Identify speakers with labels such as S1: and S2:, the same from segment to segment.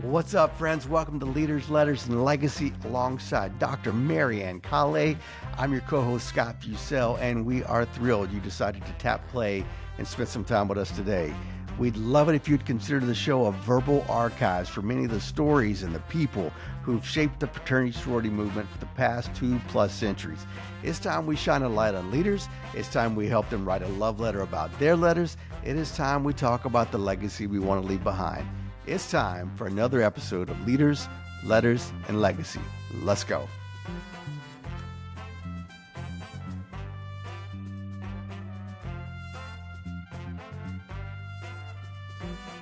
S1: What's up, friends? Welcome to Leaders, Letters, and Legacy alongside Dr. Marianne Kale. I'm your co-host, Scott Bussell, and we are thrilled you decided to tap play and spend some time with us today. We'd love it if you'd consider the show a verbal archives for many of the stories and the people who've shaped the fraternity sorority movement for the past 2+ centuries. It's time we shine a light on leaders. It's time we help them write a love letter about their letters. It is time we talk about the legacy we want to leave behind. It's time for another episode of Leaders, Letters, and Legacy. Let's go.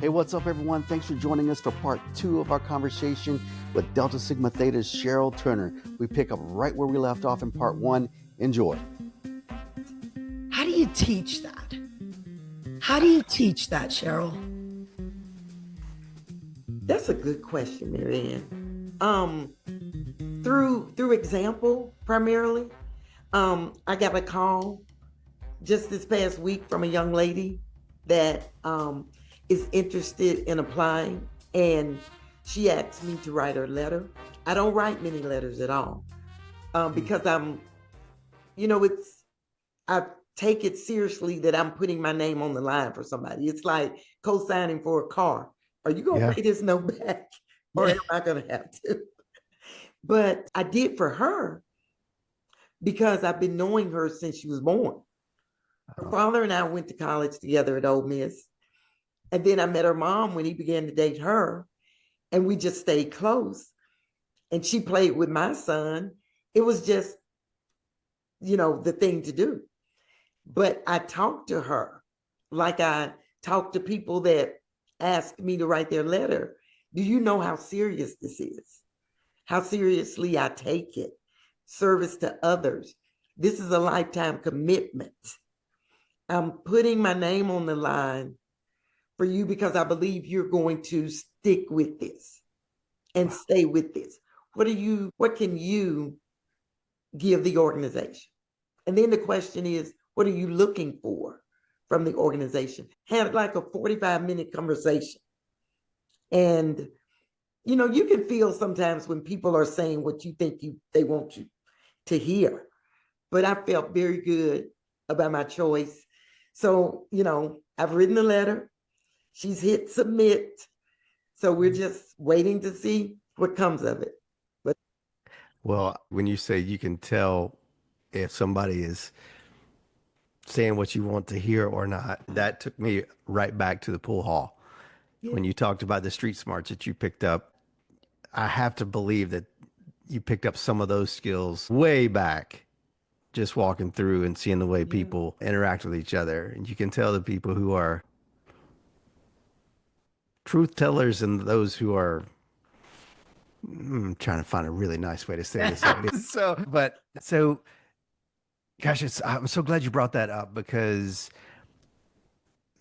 S1: Hey, what's up, everyone? Thanks for joining us for part 2 of our conversation with Delta Sigma Theta's Cheryl Turner. We pick up right where we left off in part 1. Enjoy.
S2: How do you teach that? How do you teach that, Cheryl?
S3: That's a good question, Marianne. Through example, primarily. I got a call just this past week from a young lady that is interested in applying, and she asked me to write her letter. I don't write many letters at all because I take it seriously that I'm putting my name on the line for somebody. It's like co-signing for a car. Are you going to pay this note back or am I going to have to? But I did for her because I've been knowing her since she was born. Her father and I went to college together at Ole Miss. And then I met her mom when he began to date her. And we just stayed close. And she played with my son. It was just, the thing to do. But I talked to her like I talk to people that ask me to write their letter. Do you know how serious this is? How seriously I take it? Service to others. This is a lifetime commitment. I'm putting my name on the line for you because I believe you're going to stick with this and stay with this. What can you give the organization? And then the question is, what are you looking for from the organization? Had like a 45-minute conversation. And, you can feel sometimes when people are saying what you think they want you to hear. But I felt very good about my choice. So, I've written a letter. She's hit submit. So we're just waiting to see what comes of it.
S1: Well, when you say you can tell if somebody is saying what you want to hear or not, that took me right back to the pool hall. Yeah. When you talked about the street smarts that you picked up, I have to believe that you picked up some of those skills way back, just walking through and seeing the way people interact with each other. And you can tell the people who are truth tellers and those who are, I'm trying to find a really nice way to say this. So gosh, I'm so glad you brought that up because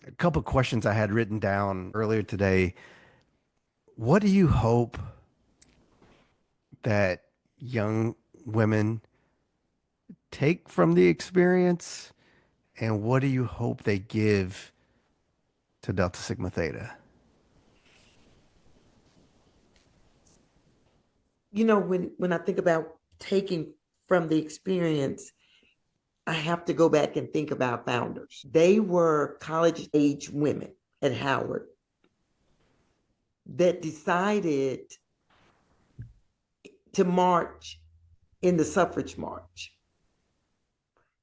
S1: a couple of questions I had written down earlier today. What do you hope that young women take from the experience, and what do you hope they give to Delta Sigma Theta?
S3: When I think about taking from the experience, I have to go back and think about founders. They were college-age women at Howard that decided to march in the suffrage march.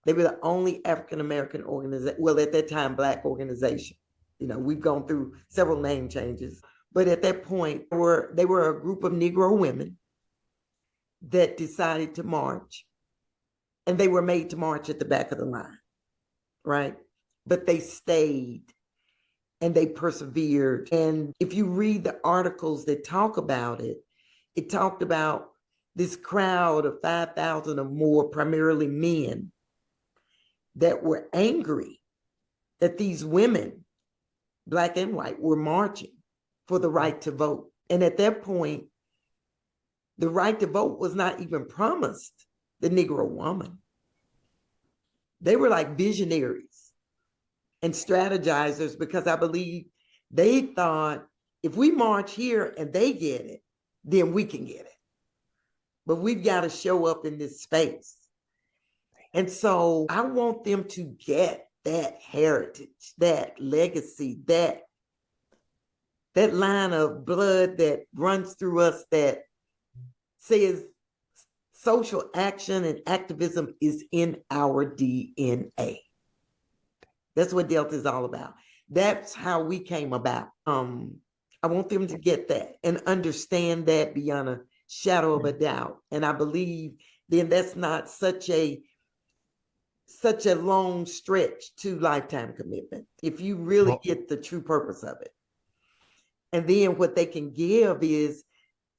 S3: They were the only African-American organization, well, at that time, Black organization. We've gone through several name changes. But at that point, they were a group of Negro women that decided to march. And they were made to march at the back of the line, right? But they stayed and they persevered. And if you read the articles that talk about it, it talked about this crowd of 5,000 or more, primarily men, that were angry that these women, Black and white, were marching for the right to vote. And at that point, the right to vote was not even promised the Negro woman. They were like visionaries and strategizers because I believe they thought If we march here and they get it, then we can get it. But we've got to show up in this space. And so I want them to get that heritage, that legacy, that line of blood that runs through us that says social action and activism is in our DNA. That's what Delta is all about. That's how we came about. I want them to get that and understand that beyond a shadow of a doubt. And I believe then that's not such a long stretch to lifetime commitment if you really get the true purpose of it. And then what they can give is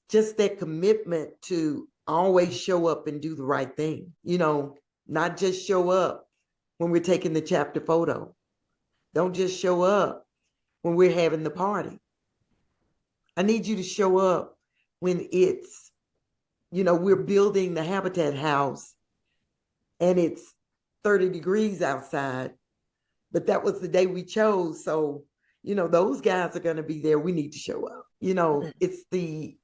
S3: just that commitment to always show up and do the right thing. You know, not just show up when we're taking the chapter photo. Don't just show up when we're having the party. I need you to show up when it's, you know, we're building the Habitat house and it's 30 degrees outside, but that was the day we chose. So, you know, those guys are going to be there. We need to show up. You know, it's the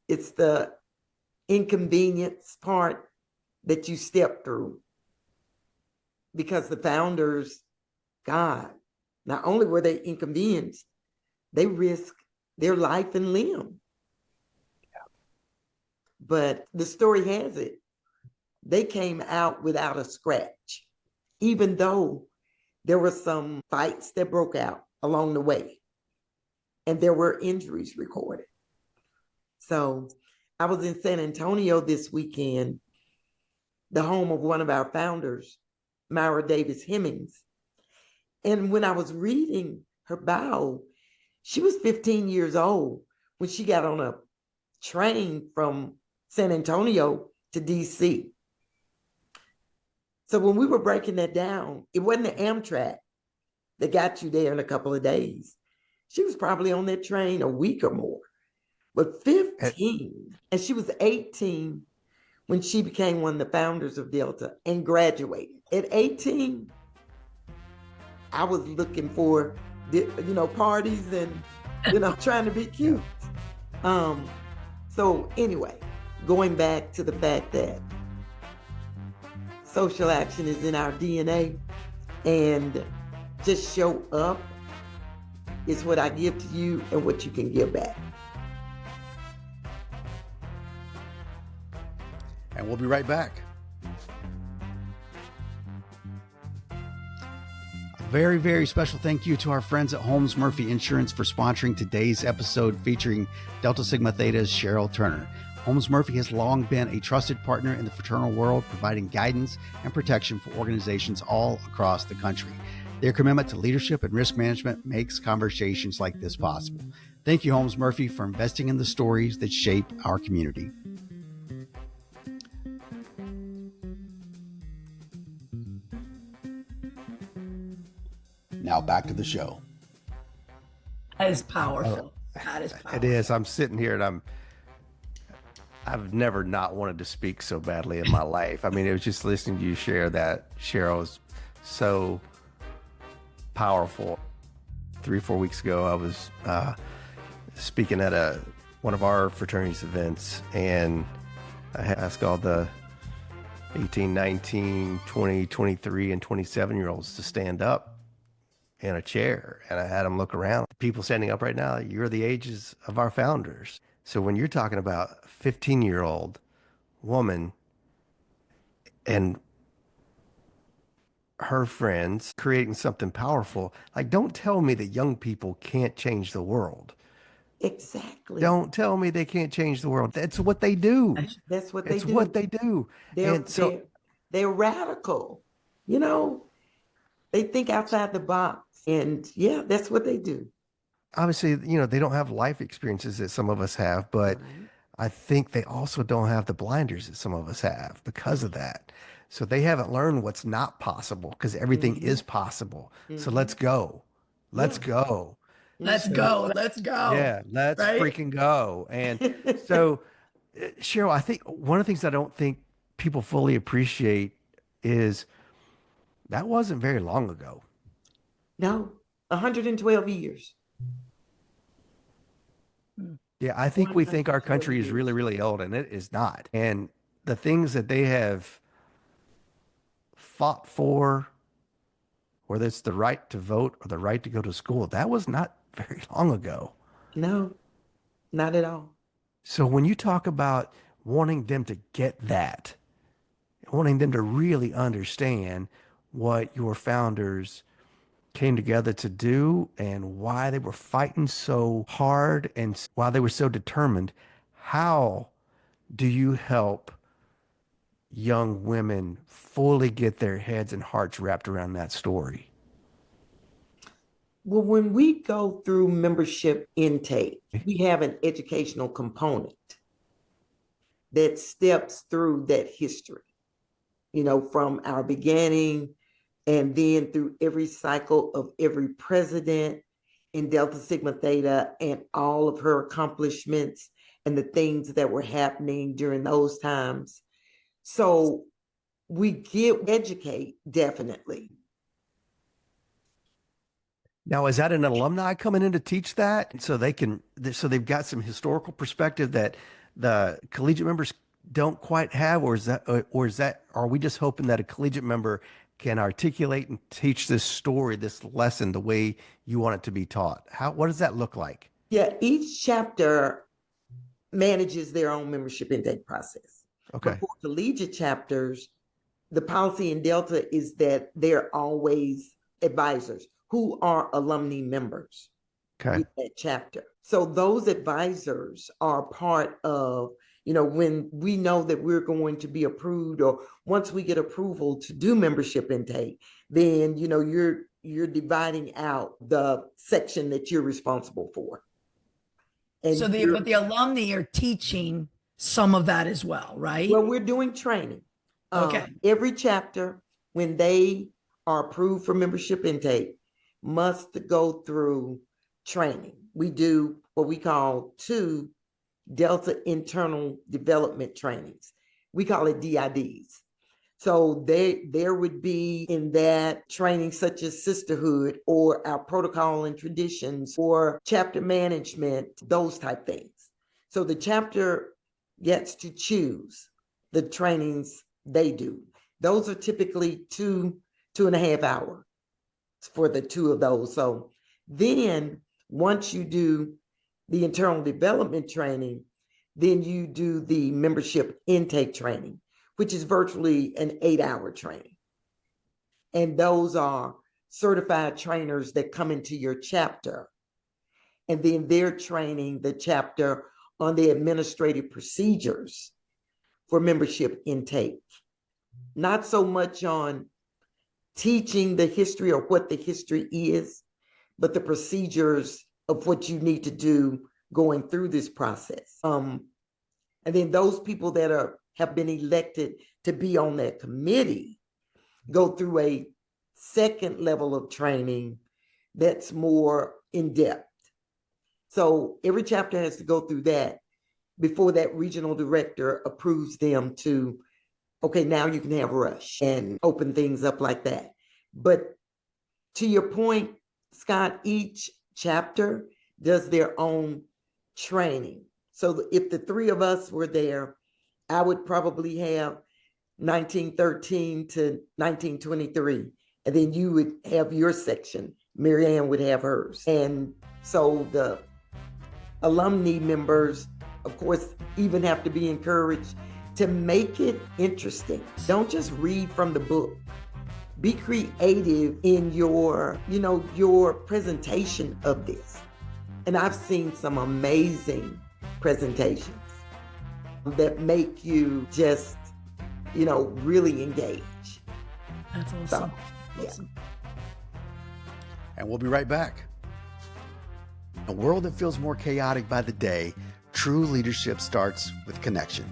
S3: inconvenience part that you step through, because the founders, God, not only were they inconvenienced, they risked their life and limb. Yeah. But the story has it, they came out without a scratch, even though there were some fights that broke out along the way and there were injuries recorded. So I was in San Antonio this weekend, the home of one of our founders, Myra Davis Hemmings. And when I was reading her bio, she was 15 years old when she got on a train from San Antonio to DC. So when we were breaking that down, it wasn't the Amtrak that got you there in a couple of days. She was probably on that train a week or more. But 15, and she was 18 when she became one of the founders of Delta and graduated. At 18, I was looking for, you know, parties and, you know, trying to be cute. So anyway, going back to the fact that social action is in our DNA, and just show up is what I give to you and what you can give back.
S1: And we'll be right back. A very, very special thank you to our friends at Holmes Murphy Insurance for sponsoring today's episode featuring Delta Sigma Theta's Cheryl Turner. Holmes Murphy has long been a trusted partner in the fraternal world, providing guidance and protection for organizations all across the country. Their commitment to leadership and risk management makes conversations like this possible. Thank you, Holmes Murphy, for investing in the stories that shape our community. Now back to the show.
S2: That is powerful. That is powerful.
S1: It is. I'm sitting here and I've never not wanted to speak so badly in my life. I mean, it was just listening to you share that, Cheryl, is so powerful. 3 or 4 weeks ago, I was speaking at one of our fraternity's events, and I asked all the 18, 19, 20, 23, and 27-year-olds to stand up in a chair, and I had them look around. People standing up right now, you're the ages of our founders. So when you're talking about a 15-year-old woman and her friends creating something powerful, like, don't tell me that young people can't change the world.
S3: Exactly.
S1: Don't tell me they can't change the world. That's what they do.
S3: That's what they do.
S1: It's what they do.
S3: They're radical. You know, they think outside the box. And yeah, that's what they do.
S1: Obviously, you know, they don't have life experiences that some of us have, but I think they also don't have the blinders that some of us have because of that. So they haven't learned what's not possible, because everything is possible. So let's go. Let's go.
S2: Let's go. Let's go.
S1: Yeah, let's freaking go. And so, Cheryl, I think one of the things I don't think people fully appreciate is that wasn't very long ago.
S3: No, 112 years.
S1: Yeah, I think we think our country is really, really old, and it is not. And the things that they have fought for, whether it's the right to vote or the right to go to school, that was not very long ago.
S3: No, not at all.
S1: So when you talk about wanting them to get that, wanting them to really understand what your founders came together to do and why they were fighting so hard and why they were so determined, how do you help young women fully get their heads and hearts wrapped around that story?
S3: Well, when we go through membership intake, we have an educational component that steps through that history, from our beginning and then through every cycle of every president in Delta Sigma Theta and all of her accomplishments and the things that were happening during those times. So we educate definitely.
S1: Now, is that an alumni coming in to teach that? So they've got some historical perspective that the collegiate members don't quite have, or are we just hoping that a collegiate member can articulate and teach this story, this lesson, the way you want it to be taught? What does that look like?
S3: Yeah, each chapter manages their own membership intake process.
S1: Okay.
S3: But for collegiate chapters, the policy in Delta is that they're always advisors who are alumni members with that chapter. So those advisors are part of, when we know that we're going to be approved, or once we get approval to do membership intake, then, you're dividing out the section that you're responsible for.
S2: And but the alumni are teaching some of that as well, right?
S3: Well, we're doing training.
S2: Okay.
S3: Every chapter, when they are approved for membership intake, must go through training. We do what we call 2 Delta internal development trainings. We call it DIDs. So there would be in that training such as sisterhood or our protocol and traditions or chapter management, those type things. So the chapter gets to choose the trainings they do. Those are typically 2.5 hours for the 2 of those. So then once you do the internal development training, then you do the membership intake training, which is virtually an 8-hour training. And those are certified trainers that come into your chapter. And then they're training the chapter on the administrative procedures for membership intake. Not so much on teaching the history or what the history is, but the procedures of what you need to do going through this process. And then those people that have been elected to be on that committee go through a second level of training that's more in depth. So every chapter has to go through that before that regional director approves them to, okay, now you can have rush and open things up like that. But to your point, Scott, each chapter does their own training. So if the 3 of us were there, I would probably have 1913 to 1923. And then you would have your section. Mary Ann would have hers. And so the alumni members, of course, even have to be encouraged to make it interesting. Don't just read from the book. Be creative in your presentation of this. And I've seen some amazing presentations that make you just, really engage.
S2: That's awesome.
S3: So, yeah.
S2: Awesome.
S1: And we'll be right back. In a world that feels more chaotic by the day, true leadership starts with connection.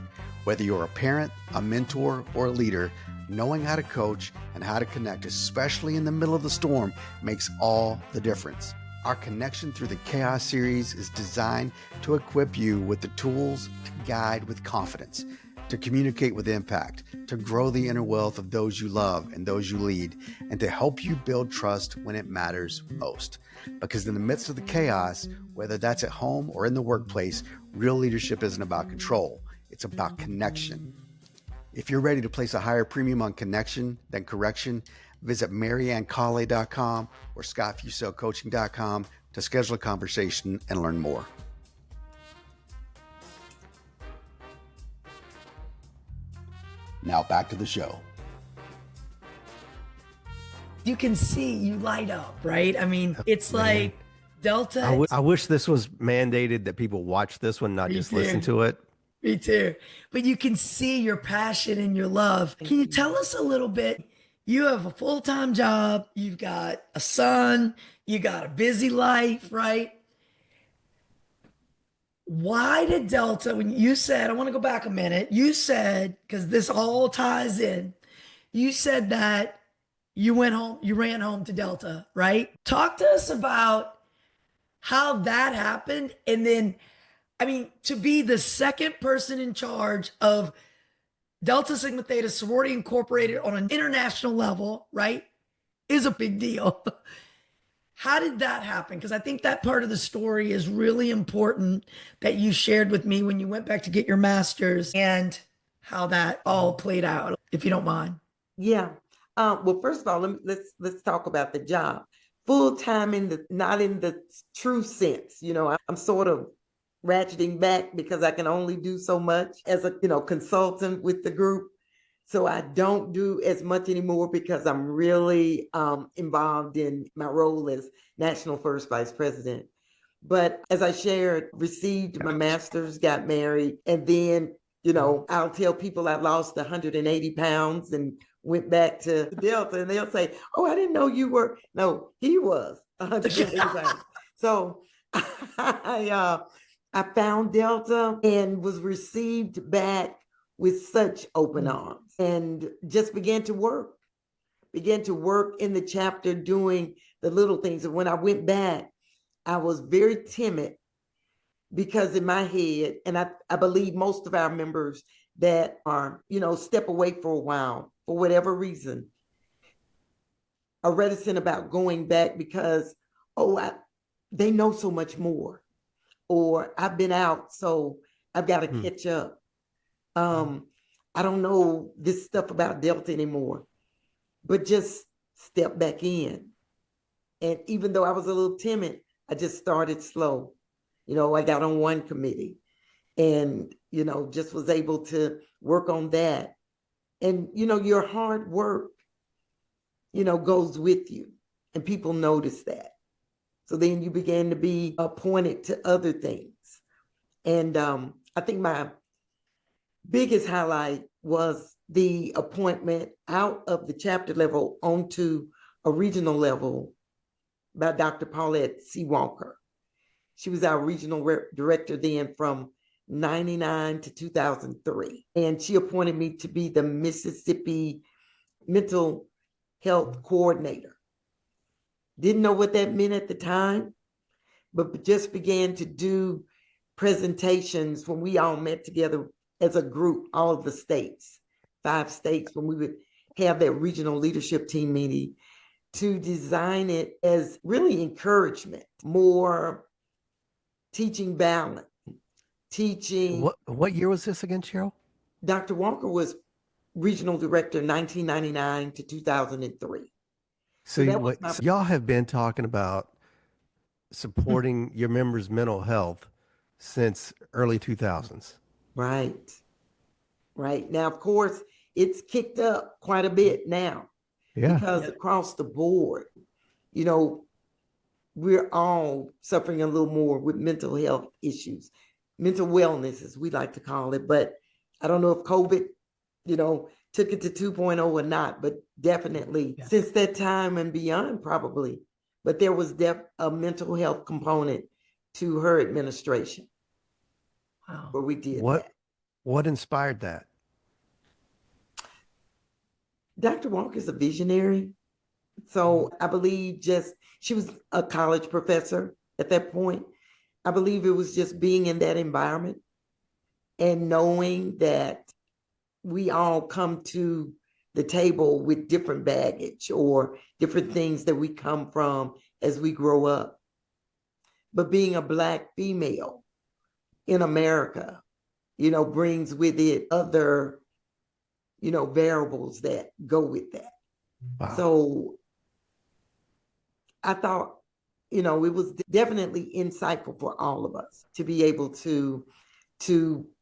S1: Whether you're a parent, a mentor, or a leader, knowing how to coach and how to connect, especially in the middle of the storm, makes all the difference. Our Connection Through the Chaos series is designed to equip you with the tools to guide with confidence. to communicate with impact, to grow the inner wealth of those you love and those you lead, and to help you build trust when it matters most. Because in the midst of the chaos, whether that's at home or in the workplace, real leadership isn't about control. It's about connection. If you're ready to place a higher premium on connection than correction, visit mariannecalle.com or scottfuselcoaching.com to schedule a conversation and learn more. Now back to the show.
S2: You can see you light up, right? I mean, it's like Delta.
S4: I wish this was mandated that people watch this one, not just listen to it.
S2: Me too. But you can see your passion and your love. Can you tell us a little bit? You have a full-time job, you've got a son, you got a busy life, right? Why did Delta, when you said, I want to go back a minute, you said, because this all ties in, you said that you went home, you ran home to Delta, right? Talk to us about how that happened. And then, I mean, to be the second person in charge of Delta Sigma Theta Sorority Incorporated on an international level, right, is a big deal. How did that happen? Because I think that part of the story is really important that you shared with me when you went back to get your master's and how that all played out, if you don't mind.
S3: Yeah. Well, first of all, let's talk about the job. Full time not in the true sense. You know, I'm sort of ratcheting back because I can only do so much as a consultant with the group. So I don't do as much anymore because I'm really involved in my role as National First Vice President. But as I shared, received my master's, got married, and then, I'll tell people I lost 180 pounds and went back to Delta, and they'll say, oh, I didn't know you were. No, he was 180 pounds. So I found Delta and was received back with such open arms and just began to work in the chapter doing the little things. And when I went back, I was very timid because in my head, and I believe most of our members that are, step away for a while for whatever reason, are reticent about going back because, they know so much more, or I've been out, so I've got to catch up. I don't know this stuff about Delta anymore, but just step back in. And even though I was a little timid, I just started slow. I got on one committee and, just was able to work on that. And, your hard work, goes with you and people notice that. So then you began to be appointed to other things. And I think my biggest highlight was the appointment out of the chapter level onto a regional level by Dr. Paulette C. Walker. She was our regional director then from 1999 to 2003. And she appointed me to be the Mississippi mental health coordinator. Didn't know what that meant at the time, but just began to do presentations when we all met together as a group, all of the states, 5 states, when we would have that regional leadership team meeting, to design it as really encouragement, more teaching balance, teaching.
S4: What year was this again, Cheryl?
S3: Dr. Walker was regional director 1999 to 2003.
S4: So y'all have been talking about supporting your members' mental health since early 2000s.
S3: Right. Now, of course, it's kicked up quite a bit now.
S4: Yeah.
S3: Because across the board, we're all suffering a little more with mental health issues, mental wellness, as we like to call it. But I don't know if COVID, took it to 2.0 or not, but definitely since that time and beyond, probably. But there was a mental health component to her administration.
S2: Wow.
S3: Where we did
S4: that. What inspired that?
S3: Dr. Walker's a visionary. So I believe she was a college professor at that point. I believe it was just being in that environment and knowing that we all come to the table with different baggage or different things that we come from as we grow up. But being a Black female in America, brings with it other, variables that go with that. Wow. So I thought, it was definitely insightful for all of us to be able to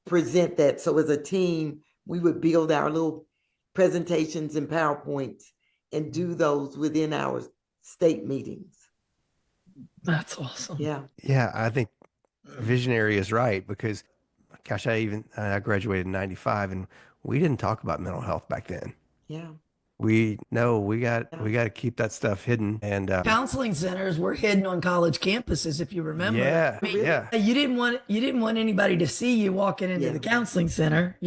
S3: present that. So as a team, we would build our little presentations and PowerPoints and do those within our state meetings.
S2: That's awesome.
S3: Yeah.
S4: Yeah, I think visionary is right, because gosh, I graduated in 95 and we didn't talk about mental health back then.
S3: Yeah.
S4: We got to keep that stuff hidden. And
S2: counseling centers were hidden on college campuses, if you remember.
S4: Yeah,
S2: I mean,
S4: yeah.
S2: You didn't want anybody to see you walking into the counseling center,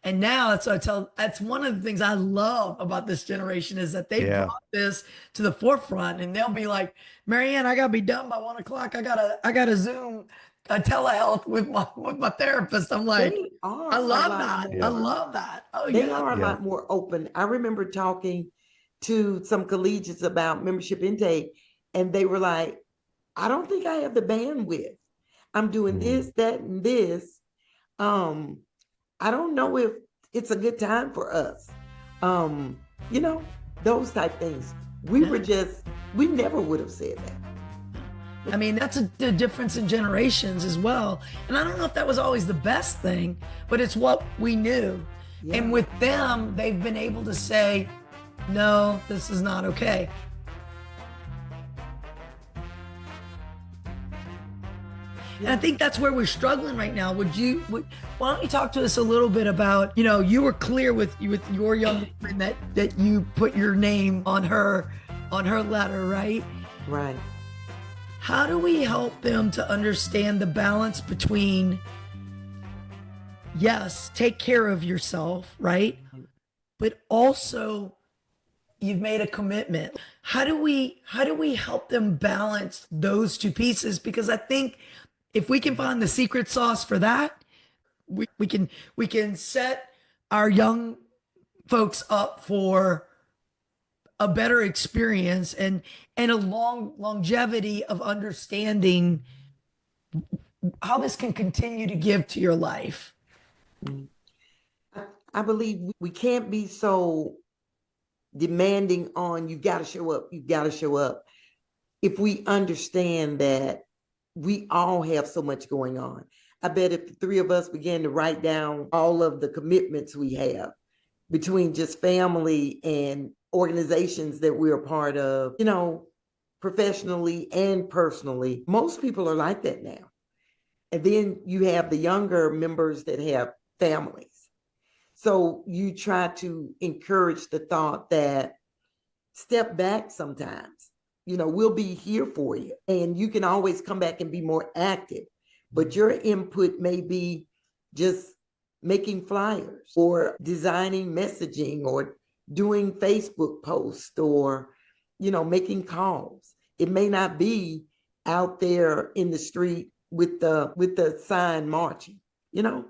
S2: And now that's one of the things I love about this generation is that they brought this to the forefront, and they'll be like, Marianne, I gotta be done by 1:00. I gotta Zoom a telehealth with my therapist. I'm like, I love that. I love that. Oh,
S3: they are a lot more open. I remember talking to some collegians about membership intake, and they were like, I don't think I have the bandwidth. I'm doing this, that, and this. I don't know if it's a good time for us. Those type things. We never would have said that.
S2: I mean, that's the difference in generations as well. And I don't know if that was always the best thing, but it's what we knew. Yeah. And with them, they've been able to say, no, this is not okay. And I think that's where we're struggling right now. Why don't you talk to us a little bit about, you were clear with your young woman that you put your name on her letter, right?
S3: Right.
S2: How do we help them to understand the balance between, yes, take care of yourself, right? But also you've made a commitment. How do we help them balance those two pieces? Because I think if we can find the secret sauce for that, we can set our young folks up for a better experience and a longevity of understanding how this can continue to give to your life.
S3: I believe we can't be so demanding on you got to show up. If we understand that we all have so much going on. I bet if the three of us began to write down all of the commitments we have between just family and organizations that we're a part of, professionally and personally, most people are like that now. And then you have the younger members that have families. So you try to encourage the thought that step back sometimes. We'll be here for you. And you can always come back and be more active. But your input may be just making flyers or designing messaging or doing Facebook posts or, making calls. It may not be out there in the street with the sign marching, it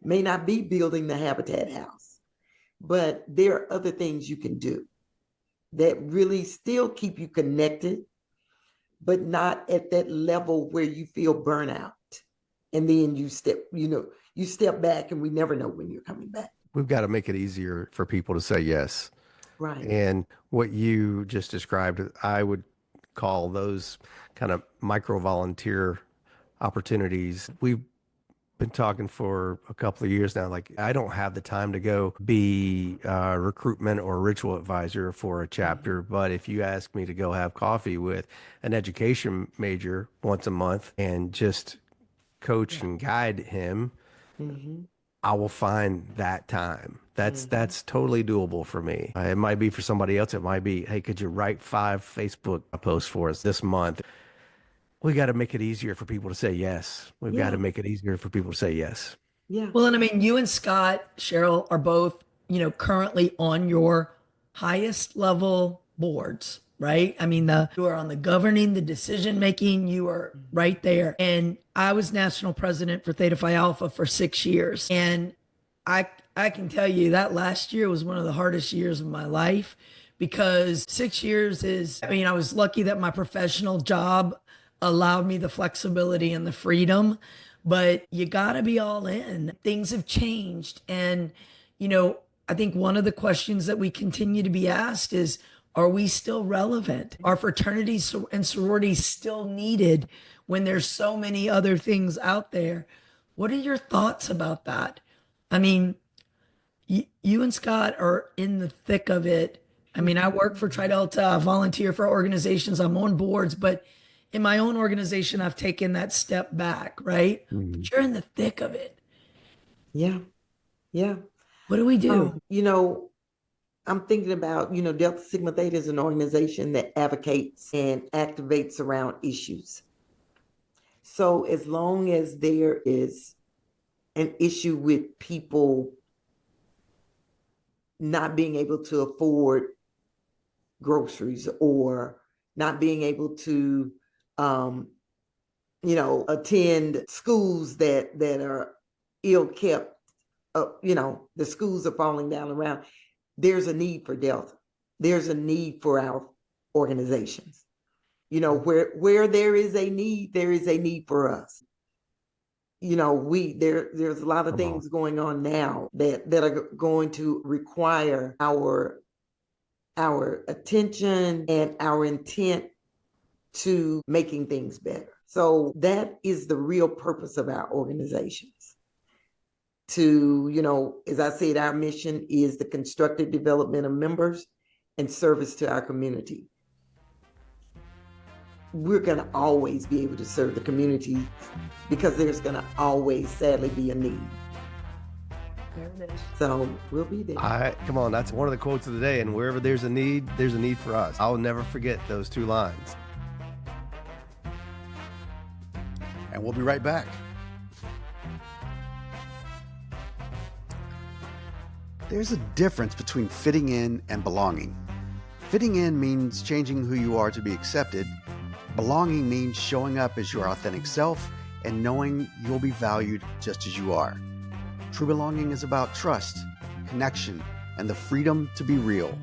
S3: may not be building the Habitat house, but there are other things you can do that really still keep you connected, but not at that level where you feel burnout. And then you step back and we never know when you're coming back.
S4: We've got to make it easier for people to say yes.
S3: Right.
S4: And what you just described, I would call those kind of micro volunteer opportunities. We've been talking for a couple of years now. Like, I don't have the time to go be a recruitment or ritual advisor for a chapter. But if you ask me to go have coffee with an education major once a month and just coach and guide him, I will find that time. That's totally doable for me. It might be for somebody else. It might be, hey, could you write 5 Facebook posts for us this month? We got to make it easier for people to say yes. We've got to make it easier for people to say yes.
S3: Yeah.
S2: Well, and I mean, you and Scott, Cheryl, are both, currently on your highest level boards, right? I mean, you are on the governing, the decision making, you are right there. And I was national president for Theta Phi Alpha for 6 years. And I I can tell you that last year was one of the hardest years of my life because 6 years is, I mean, I was lucky that my professional job allowed me the flexibility and the freedom, but you got to be all in. Things have changed. And, you know, I think one of the questions that we continue to be asked is, are we still relevant? Are fraternities and sororities still needed when there's so many other things out there? What are your thoughts about that? I mean, you and Scott are in the thick of it. I mean, I work for Tri Delta, I volunteer for organizations, I'm on boards, but in my own organization, I've taken that step back, right?
S4: Mhm.
S2: But you're in the thick of it.
S3: Yeah. Yeah.
S2: What do we do?
S3: You know, I'm thinking about, Delta Sigma Theta is an organization that advocates and activates around issues. So as long as there is an issue with people not being able to afford groceries or not being able to, attend schools that are ill kept, the schools are falling down around. There's a need for Delta. There's a need for our organizations. Where there is a need, there is a need for us. There's a lot of things going on now that are going to require our attention and our intent to making things better. So that is the real purpose of our organizations. To, as I said, our mission is the constructive development of members and service to our community. We're going to always be able to serve the community because there's going to always, sadly, be a need. So we'll be there.
S4: Come on, that's one of the quotes of the day. And wherever there's a need for us. I'll never forget those two lines.
S1: And we'll be right back. There's a difference between fitting in and belonging. Fitting in means changing who you are to be accepted. Belonging means showing up as your authentic self and knowing you'll be valued just as you are. True belonging is about trust, connection, and the freedom to be real.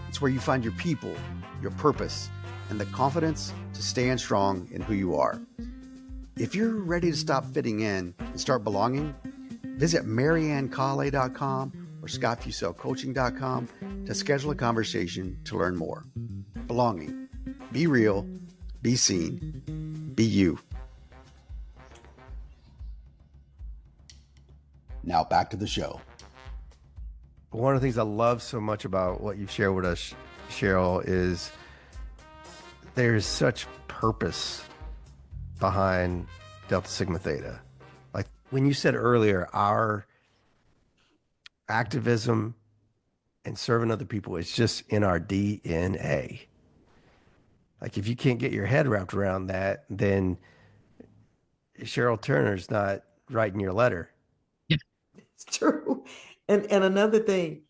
S1: It's where you find your people, your purpose, and the confidence to stand strong in who you are. If you're ready to stop fitting in and start belonging, visit mariannecale.com or scottfuselcoaching.com to schedule a conversation to learn more. Belonging. Be real. Be seen. Be you. Now back to the show.
S4: One of the things I love so much about what you've shared with us, Cheryl, is there's such purpose behind Delta Sigma Theta. Like when you said earlier, our activism and serving other people is just in our DNA. Like if you can't get your head wrapped around that, then Cheryl Turner's not writing your letter.
S3: It's true. And another thing,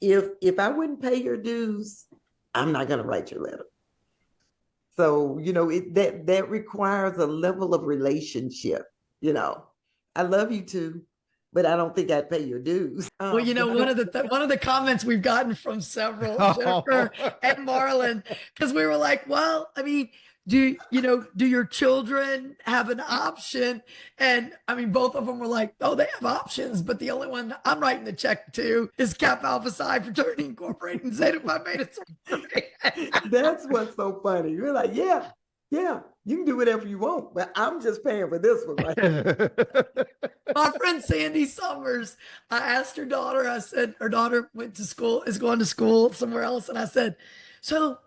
S3: if I wouldn't pay your dues, I'm not going to write your letter. So, that requires a level of relationship. I love you too, but I don't think I'd pay your dues.
S2: Well, one of the comments we've gotten from several, Jennifer and Marlon, because we were like, well, I mean, do your children have an option? And I mean, both of them were like, oh, they have options, but the only one I'm writing the check to is Kappa Alpha Psi Fraternity Incorporated and Zeta Phi Beta Sorority.
S3: That's what's so funny. You're like, yeah, you can do whatever you want, but I'm just paying for this one. Right?
S2: My friend Sandy Summers, I asked her daughter, I said, her daughter is going to school somewhere else. And I said, so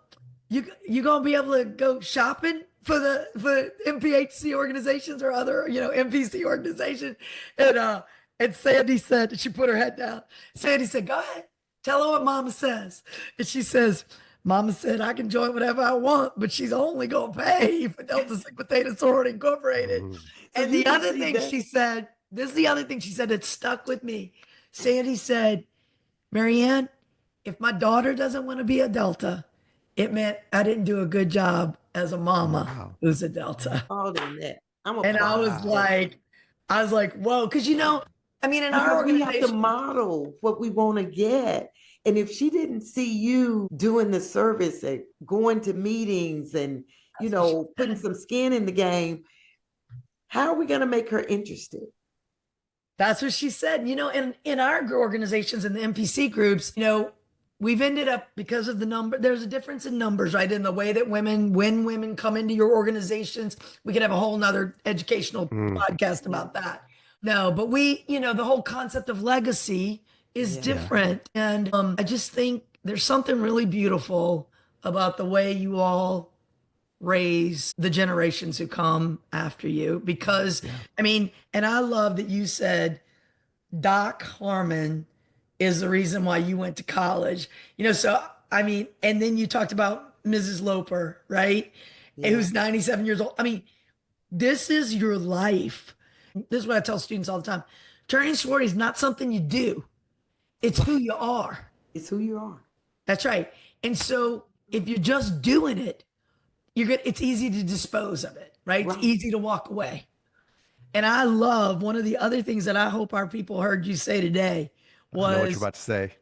S2: you gonna be able to go shopping for MPHC organizations or other, MPC organizations? And Sandy said, she put her head down. Sandy said, go ahead, tell her what mama says. And she says, mama said, I can join whatever I want, but she's only going to pay for Delta Sigma Theta Sorority Incorporated. And the other thing she said, this is the other thing she said that stuck with me. Sandy said, Marianne, if my daughter doesn't want to be a Delta, it meant I didn't do a good job as a mama who's a Delta.
S3: All in that.
S2: And I was like, whoa, because I mean, in our
S3: Because we have to
S2: organization,
S3: model what we want to get. And if she didn't see you doing the service, going to meetings and, putting some skin in the game, how are we going to make her interested?
S2: that's what she said. In our organizations in the MPC groups, we've ended up because of the number. There's a difference in numbers, right? In the way that when women come into your organizations, we could have a whole nother educational podcast about that. No, but the whole concept of legacy is different. And I just think there's something really beautiful about the way you all raise the generations who come after you. Because, I mean, and I love that you said Doc Harmon is the reason why you went to college. So I mean, and then you talked about Mrs. Loper, right? Who's 97 years old. I mean, this is your life. This is what I tell students all the time. Turning sorority is not something you do. It's who you are.
S3: It's who you are.
S2: That's right. And so if you're just doing it, it's easy to dispose of it, right? It's easy to walk away. And I love one of the other things that I hope our people heard you say today was,
S4: I know what you're about to say.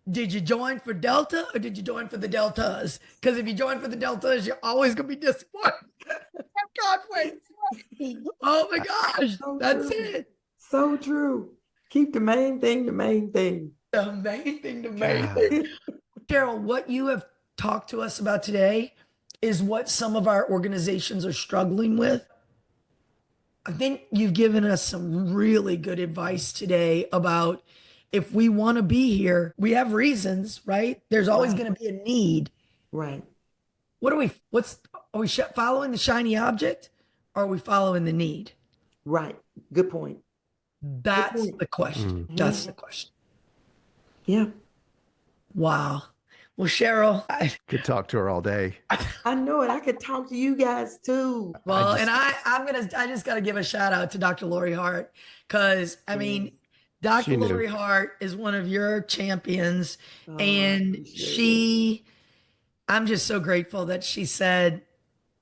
S2: did you join for Delta or did you join for the Deltas? Because if you join for the Deltas, you're always going to be disappointed. God, wait. Oh my gosh.
S3: So
S2: That's
S3: true.
S2: it.
S3: So true. Keep the main thing the main thing.
S2: The main thing, the main thing. Cheryl, what you have talked to us about today is what some of our organizations are struggling with. I think you've given us some really good advice today about if we want to be here, we have reasons, right? There's always going to be a need.
S3: Right.
S2: Are we following the shiny object or are we following the need?
S3: Right. Good point.
S2: That's the question. That's the question.
S3: Yeah.
S2: Wow. Well, Cheryl,
S4: Could talk to her all day.
S3: I know it. I could talk to you guys too.
S2: I just got to give a shout out to Dr. Lori Hart because I mean, Dr. Lori Hart is one of your champions, and I'm just so grateful that she said,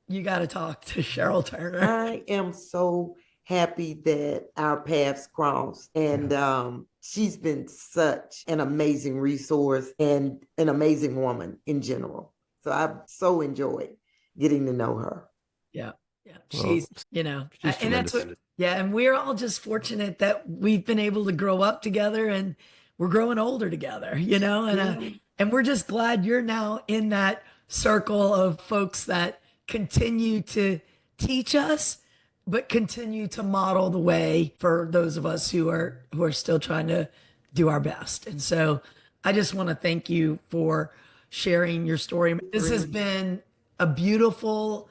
S2: you got to talk to Cheryl Turner.
S3: I am so happy that our paths crossed, and she's been such an amazing resource and an amazing woman in general. So I've so enjoyed getting to know her.
S2: Yeah. Yeah.
S4: Well,
S2: She's
S4: tremendous.
S2: and that's what, and we're all just fortunate that we've been able to grow up together and we're growing older together, and we're just glad you're now in that circle of folks that continue to teach us, but continue to model the way for those of us who are still trying to do our best. And so I just want to thank you for sharing your story. This has been a beautiful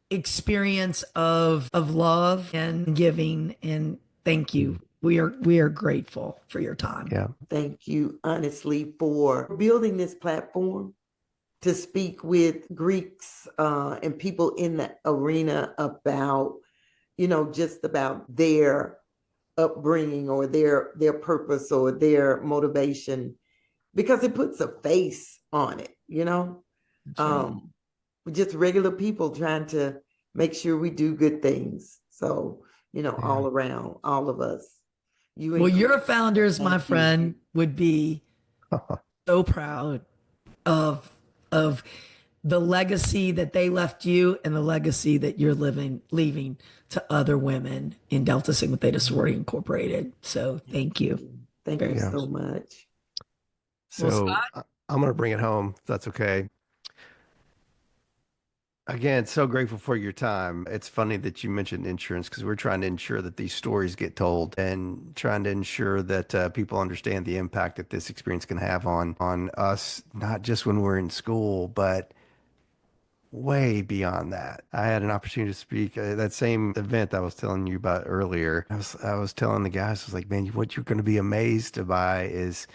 S2: experience of love and giving, and thank you. We are grateful for your time.
S4: Yeah.
S3: Thank you, honestly, for building this platform to speak with Greeks and people in the arena about, just about their upbringing or their purpose or their motivation, because it puts a face on it, We're just regular people trying to make sure we do good things. So, all around, all of us.
S2: Your founders, my friend, would be so proud of the legacy that they left you and the legacy that you're leaving to other women in Delta Sigma Theta Sorority Incorporated. So thank you.
S3: Thank you so much.
S4: So I'm going to bring it home, if that's okay. Again, so grateful for your time. It's funny that you mentioned insurance because we're trying to ensure that these stories get told and trying to ensure that people understand the impact that this experience can have on us, not just when we're in school, but way beyond that. I had an opportunity to speak at that same event I was telling you about earlier. I was telling the guys, I was like, man, what you're going to be amazed by is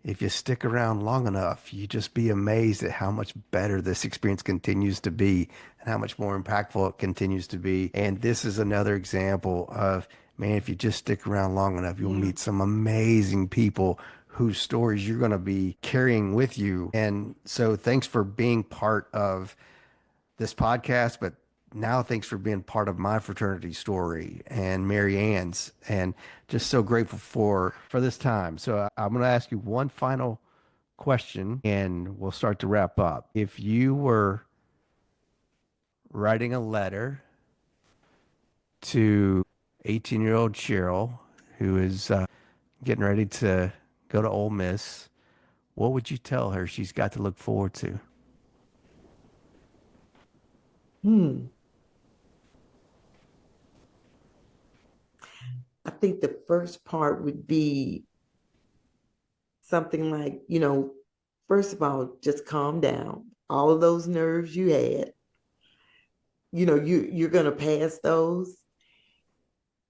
S4: if you stick around long enough, you just be amazed at how much better this experience continues to be and how much more impactful it continues to be. And this is another example of, man, if you just stick around long enough, you'll meet some amazing people whose stories you're going to be carrying with you. And so thanks for being part of this podcast, but
S1: now thanks for being part of my fraternity story and Mary Ann's, and just so grateful for this time. So I'm going to ask you one final question and we'll start to wrap up. If you were writing a letter to 18-year-old Cheryl, who is getting ready to go to Ole Miss, what would you tell her she's got to look forward to?
S3: I think the first part would be something like, first of all, just calm down. All of those nerves you had, you're going to pass those,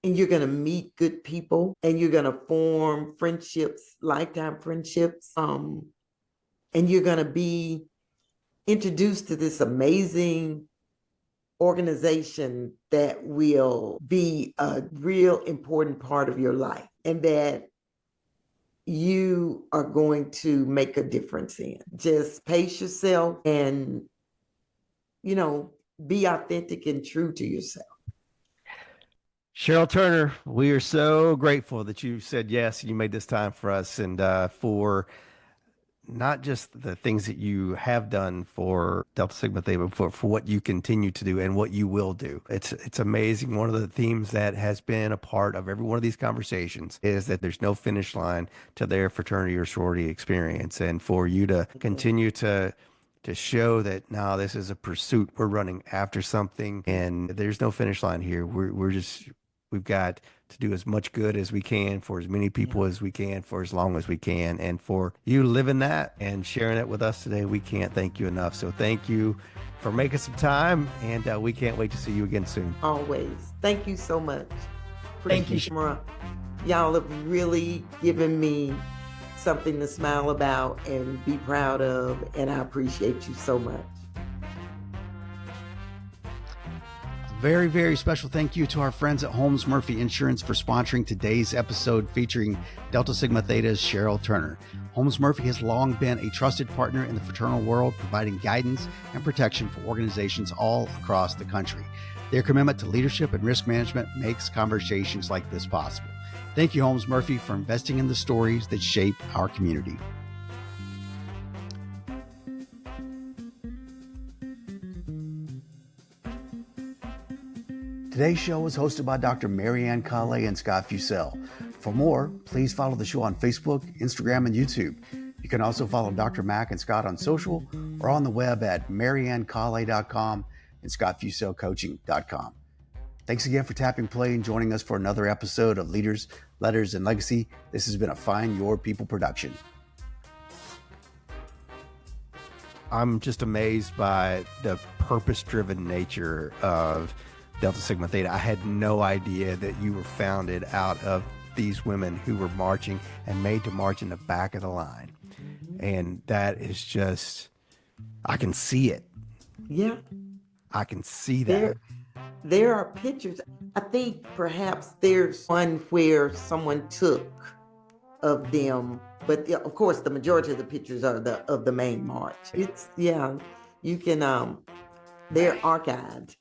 S3: and you're going to meet good people, and you're going to form friendships, lifetime friendships. And you're going to be introduced to this amazing organization that will be a real important part of your life, and that you are going to make a difference in. Just pace yourself and, be authentic and true to yourself.
S1: Cheryl Turner, we are so grateful that you said yes, you made this time for us, and for not just the things that you have done for Delta Sigma Theta, but for what you continue to do and what you will do. It's amazing. One of the themes that has been a part of every one of these conversations is that there's no finish line to their fraternity or sorority experience. And for you to continue to show that now this is a pursuit, we're running after something, and there's no finish line here. We've got to do as much good as we can for as many people as we can for as long as we can. And for you living that and sharing it with us today, we can't thank you enough. So thank you for making some time, and we can't wait to see you again soon.
S3: Always. Thank you so much.
S2: Thank you.
S3: Shimra. Y'all have really given me something to smile about and be proud of, and I appreciate you so much.
S1: Very, very special thank you to our friends at Holmes Murphy Insurance for sponsoring today's episode featuring Delta Sigma Theta's Cheryl Turner. Holmes Murphy has long been a trusted partner in the fraternal world, providing guidance and protection for organizations all across the country. Their commitment to leadership and risk management makes conversations like this possible. Thank you, Holmes Murphy, for investing in the stories that shape our community. Today's show was hosted by Dr. Mary Ann Colley and Scott Fussell. For more, please follow the show on Facebook, Instagram, and YouTube. You can also follow Dr. Mack and Scott on social or on the web at maryannecolley.com and scottfussellcoaching.com. Thanks again for tapping play and joining us for another episode of Leaders, Letters, and Legacy. This has been a Find Your People production. I'm just amazed by the purpose-driven nature of Delta Sigma Theta. I had no idea that you were founded out of these women who were marching and made to march in the back of the line. And that is just, I can see it.
S3: Yeah.
S1: I can see that.
S3: There are pictures. I think perhaps there's one where someone took of them, but of course the majority of the pictures are of the main march. You can, they're archived.